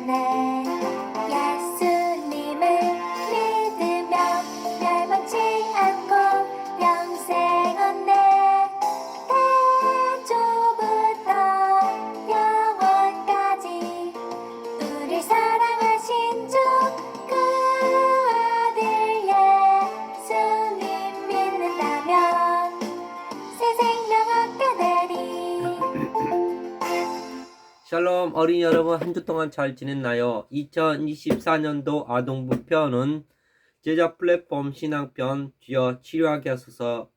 믿네. 예수님을 믿으며 멸망치 않고 영생 얻네. 태초부터 영원까지 우릴 사랑하신 주 그 아들 예수님 믿는다면 새 생명 얻게 되리. 샬롬 어린이 여러분, 한 주 동안 잘 지냈나요? 2024년도 아동부 편은 제자 플랫폼 신앙편 주여 치료하게 하소서예요.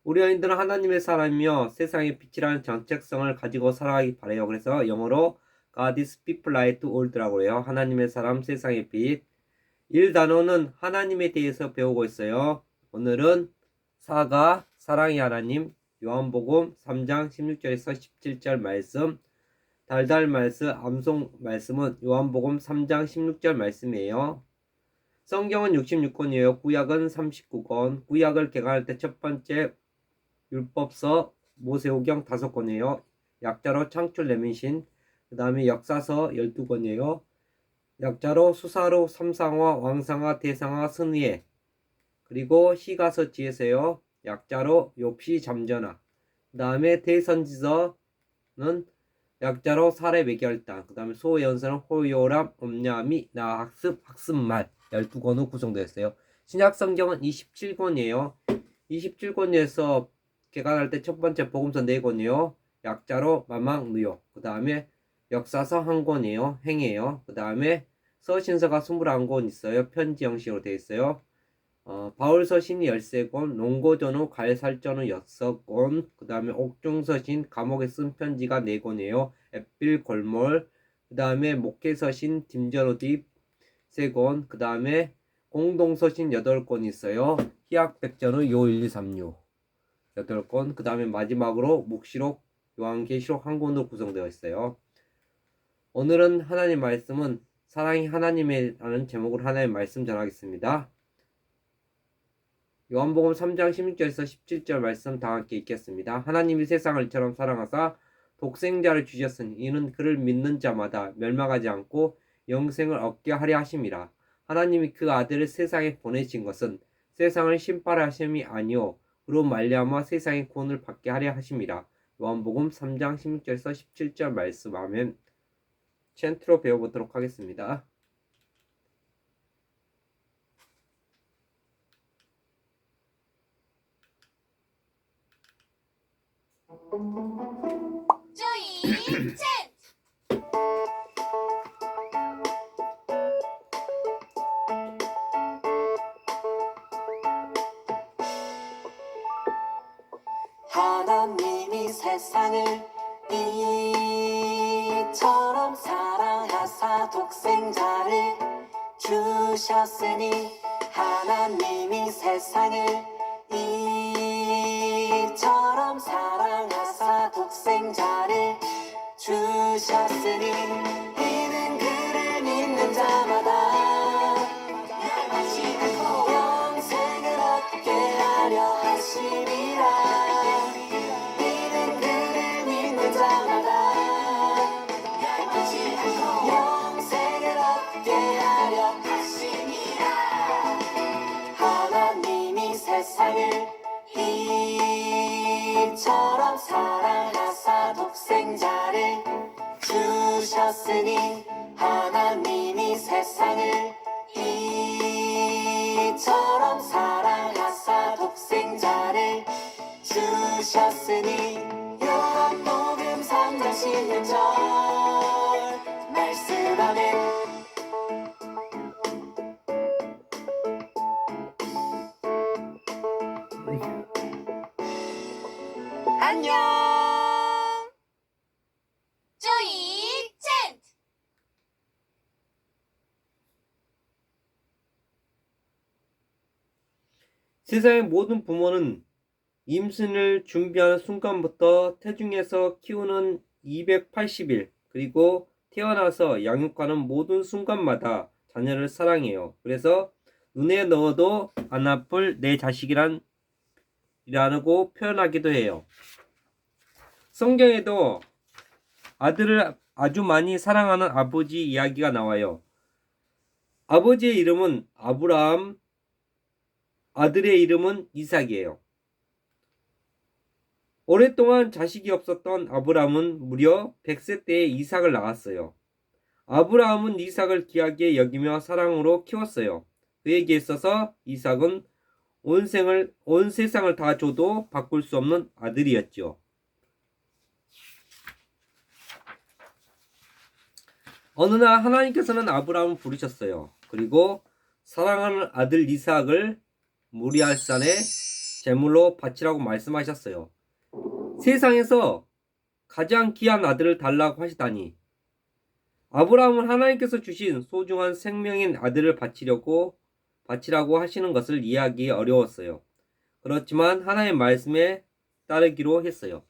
우리 어린이들은 하나님의 사람이며 세상의 빛이라는 정체성을 가지고 살아가기 바래요. 그래서 영어로 God is people light to all더라고 해요. 하나님의 사람, 세상의 빛. 1단어는 하나님에 대해서 배우고 있어요. 오늘은 사가, 사랑의 하나님, 요한복음 3장 16절에서 17절 말씀, 달달 말씀, 암송 말씀은 요한복음 3장 16절 말씀이에요. 성경은 66권이에요. 구약은 39권. 구약을 개관할 때 첫 번째 율법서, 모세오경 5권이에요. 약자로 창출 레민신, 그 다음에 역사서 12권이에요. 약자로 수사로 삼상화, 왕상화, 대상화, 선의회, 그리고 시가서 지혜서요. 약자로 욥시 잠전화, 그 다음에 대선지서는 약자로 사례 매결단, 그 다음에 소연서는 호요람, 엄냐미, 나학습, 학습말 12권으로 구성되어 있어요. 신약성경은 27권이에요. 27권에서 개관할 때 첫 번째 복음서 4권이에요. 약자로 마망의욕, 그 다음에 역사서 1권이에요. 행이에요. 그 다음에 서신서가 21권 있어요. 편지 형식으로 되어 있어요. 바울서신이 13권, 농고전후, 갈살전후 6권, 그 다음에 옥중서신, 감옥에 쓴 편지가 4권이에요. 앳빌, 골몰, 그 다음에 목회서신, 딤저로딥 3권, 그 다음에 공동서신 8권 있어요. 희약백전후, 요1236 8권, 그 다음에 마지막으로 묵시록, 요한계시록 1권으로 구성되어 있어요. 오늘은 하나님 말씀은 사랑이 하나님이라는 제목으로 하나님 말씀 전하겠습니다. 요한복음 3장 16절에서 17절 말씀 다 함께 읽겠습니다. 하나님이 세상을 이처럼 사랑하사 독생자를 주셨으니 이는 그를 믿는 자마다 멸망하지 않고 영생을 얻게 하려 하심이라. 하나님이 그 아들을 세상에 보내신 것은 세상을 심판하려 하심이 아니요 그로 말미암아 세상의 구원을 받게 하려 하심이라. 요한복음 3장 16절에서 17절 말씀. 아멘. 챈트로 배워보도록 하겠습니다. 조이 첸. 하나님이 세상을 이처럼 사랑하사 독생자를 주셨으니 하나님이 세상을 이처럼 사랑하사 독생자를 주셨으니 이는 그를 믿는 자마다 멸망치 않고 영생을 얻게 하려 하심이라. 이는 그를 믿는 자마다 멸망치 않고 영생을 얻게 하려 하심이라. 하나님이 세상을 이처럼 사랑하사 독생자를 주셨으니 하나님이 세상을 이처럼 사랑하사 독생자를 주셨으니. 요한복음 3장 16절 말씀. 아멘. 안녕. 조이 첸. 세상의 모든 부모는 임신을 준비하는 순간부터 태중에서 키우는 280일, 그리고 태어나서 양육하는 모든 순간마다 자녀를 사랑해요. 그래서 눈에 넣어도 안 아플 내 자식이라고 표현하기도 해요. 성경에도 아주 많이 사랑하는 아버지 이야기가 나와요. 아버지의 이름은 아브라함, 아들의 이름은 이삭이에요. 오랫동안 자식이 없었던 아브라함은 무려 100세 때에 이삭을 낳았어요. 아브라함은 이삭을 귀하게 여기며 사랑으로 키웠어요. 그에게 있어서 이삭은 온 세상을 다 줘도 바꿀 수 없는 아들이었죠. 어느 날 하나님께서는 아브라함을 부르셨어요. 그리고 사랑하는 아들 이삭을 모리아산에 제물로 바치라고 말씀하셨어요. 세상에서 가장 귀한 아들을 달라고 하시다니. 아브라함은 하나님께서 주신 소중한 생명인 아들을 바치라고 하시는 것을 이해하기 어려웠어요. 그렇지만 하나님의 말씀에 따르기로 했어요.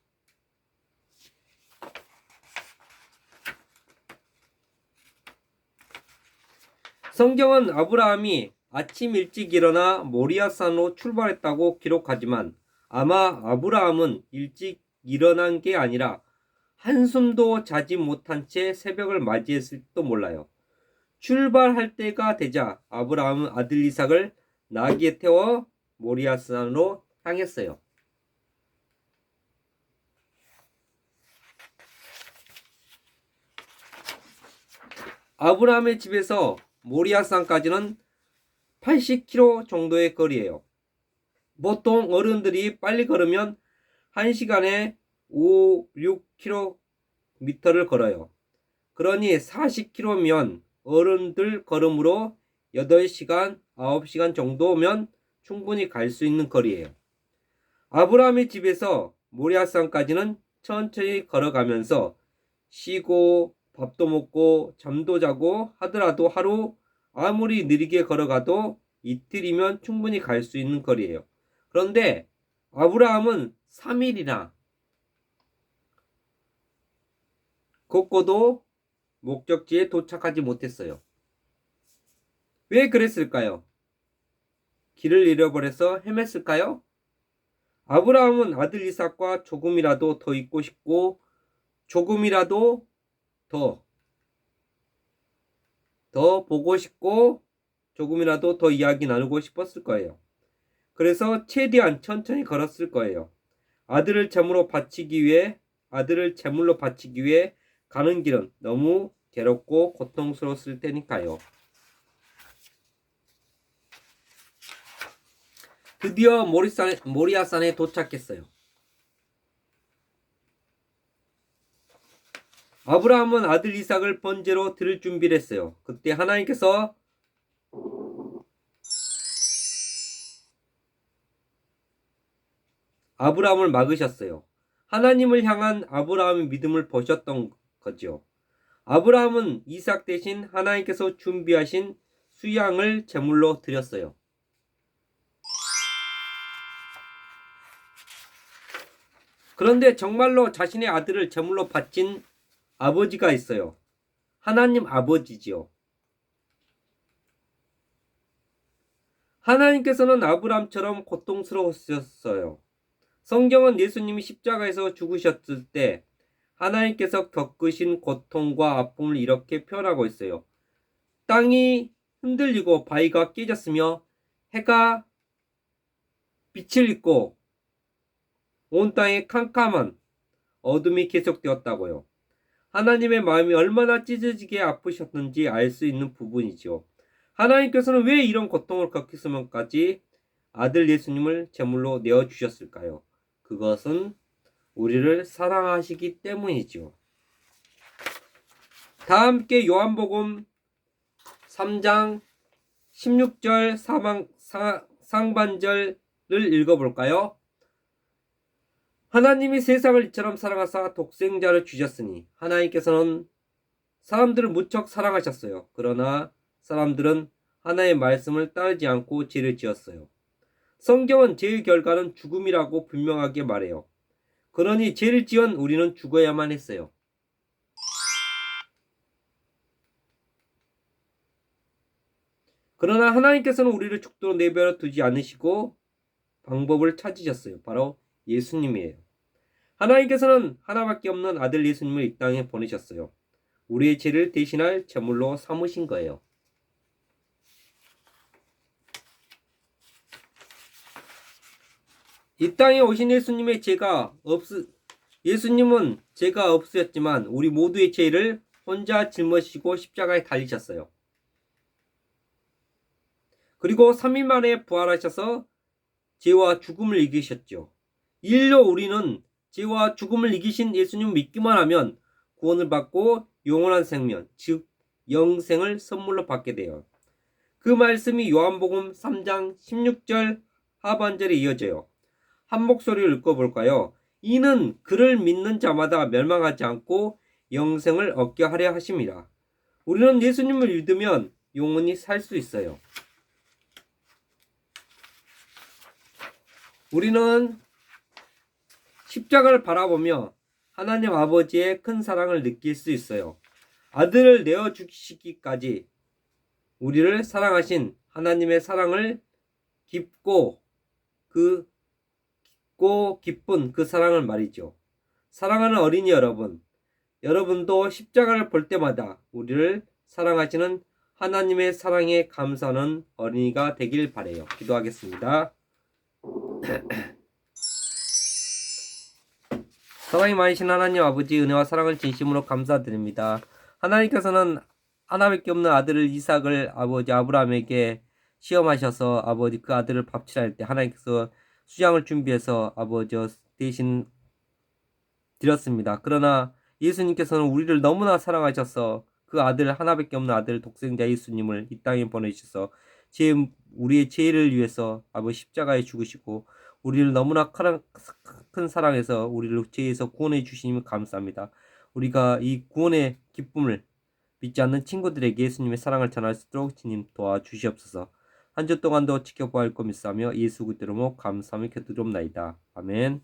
성경은 아브라함이 아침 일찍 일어나 모리아산으로 출발했다고 기록하지만 아마 아브라함은 일찍 일어난 게 아니라 한숨도 자지 못한 채 새벽을 맞이했을지도 몰라요. 출발할 때가 되자 아브라함은 아들 이삭을 나귀에 태워 모리아산으로 향했어요. 아브라함의 집에서 모리아산까지는 80km 정도의 거리예요. 보통 어른들이 빨리 걸으면 1시간에 5, 6km를 걸어요. 그러니 40km면 어른들 걸음으로 8시간, 9시간 정도면 충분히 갈 수 있는 거리예요. 아브라함의 집에서 모리아산까지는 천천히 걸어가면서 쉬고 밥도 먹고 잠도 자고 하더라도 하루 아무리 느리게 걸어가도 이틀이면 충분히 갈 수 있는 거리예요. 그런데 아브라함은 3일이나 걷고도 목적지에 도착하지 못했어요. 왜 그랬을까요? 길을 잃어버려서 헤맸을까요? 아브라함은 아들 이삭과 조금이라도 더 있고 싶고 조금이라도 더 보고 싶고 조금이라도 더 이야기 나누고 싶었을 거예요. 그래서 최대한 천천히 걸었을 거예요. 아들을 제물로 바치기 위해 가는 길은 너무 괴롭고 고통스러웠을 테니까요. 드디어 모리아산에 도착했어요. 아브라함은 아들 이삭을 번제로 드릴 준비를 했어요. 그때 하나님께서 아브라함을 막으셨어요. 하나님을 향한 아브라함의 믿음을 보셨던 거죠. 아브라함은 이삭 대신 하나님께서 준비하신 수양을 제물로 드렸어요. 그런데 정말로 자신의 아들을 제물로 바친 아버지가 있어요. 하나님 아버지지요. 하나님께서는 아브라함처럼 고통스러우셨어요. 성경은 예수님이 십자가에서 죽으셨을 때 하나님께서 겪으신 고통과 아픔을 이렇게 표현하고 있어요. 땅이 흔들리고 바위가 깨졌으며 해가 빛을 잃고 온 땅에 캄캄한 어둠이 계속되었다고요. 하나님의 마음이 얼마나 찢어지게 아프셨는지 알 수 있는 부분이죠. 하나님께서는 왜 이런 고통을 겪으시면까지 아들 예수님을 제물로 내어주셨을까요? 그것은 우리를 사랑하시기 때문이죠. 다 함께 요한복음 3장 16절 상반절을 읽어볼까요? 하나님이 세상을 이처럼 사랑하사 독생자를 주셨으니 하나님께서는 사람들을 무척 사랑하셨어요. 그러나 사람들은 하나님의 말씀을 따르지 않고 죄를 지었어요. 성경은 죄의 결과는 죽음이라고 분명하게 말해요. 그러니 죄를 지은 우리는 죽어야만 했어요. 그러나 하나님께서는 우리를 죽도록 내버려 두지 않으시고 방법을 찾으셨어요. 바로 예수님이에요. 하나님께서는 하나밖에 없는 아들 예수님을 이 땅에 보내셨어요. 우리의 죄를 대신할 제물로 삼으신 거예요. 이 땅에 오신 예수님은 죄가 없으셨지만 우리 모두의 죄를 혼자 짊어지시고 십자가에 달리셨어요. 그리고 3일 만에 부활하셔서 죄와 죽음을 이기셨죠. 이 일로 우리는 죄와 죽음을 이기신 예수님 믿기만 하면 구원을 받고 영원한 생명, 즉 영생을 선물로 받게 돼요. 그 말씀이 요한복음 3장 16절 하반절에 이어져요. 한 목소리를 읽어볼까요? 이는 그를 믿는 자마다 멸망하지 않고 영생을 얻게 하려 하십니다. 우리는 예수님을 믿으면 영원히 살 수 있어요. 우리는 십자가를 바라보며 하나님 아버지의 큰 사랑을 느낄 수 있어요. 아들을 내어주시기까지 우리를 사랑하신 하나님의 사랑을 깊은 그 사랑을 말이죠. 사랑하는 어린이 여러분, 여러분도 십자가를 볼 때마다 우리를 사랑하시는 하나님의 사랑에 감사하는 어린이가 되길 바라요. 기도하겠습니다. 사랑이 많으신 하나님 아버지, 은혜와 사랑을 진심으로 감사드립니다. 하나님께서는 하나밖에 없는 아들을 이삭을 아버지 아브라함에게 시험하셔서 아버지 그 아들을 밥치할 때 하나님께서 수양을 준비해서 아버지 대신 드렸습니다. 그러나 예수님께서는 우리를 너무나 사랑하셔서 그 아들, 하나밖에 없는 아들 독생자 예수님을 이 땅에 보내주셔서 우리의 죄를 위해서 아버지 십자가에 죽으시고 우리를 너무나 큰 사랑해서 우리를 죄에서 구원해 주시니 감사합니다. 우리가 이 구원의 기쁨을 믿지 않는 친구들에게 예수님의 사랑을 전할 수 있도록 주님 도와주시옵소서. 한 주 동안도 지켜보아 할 것 믿사며 예수 그리스도로 감사하며 기도드리옵나이다. 아멘.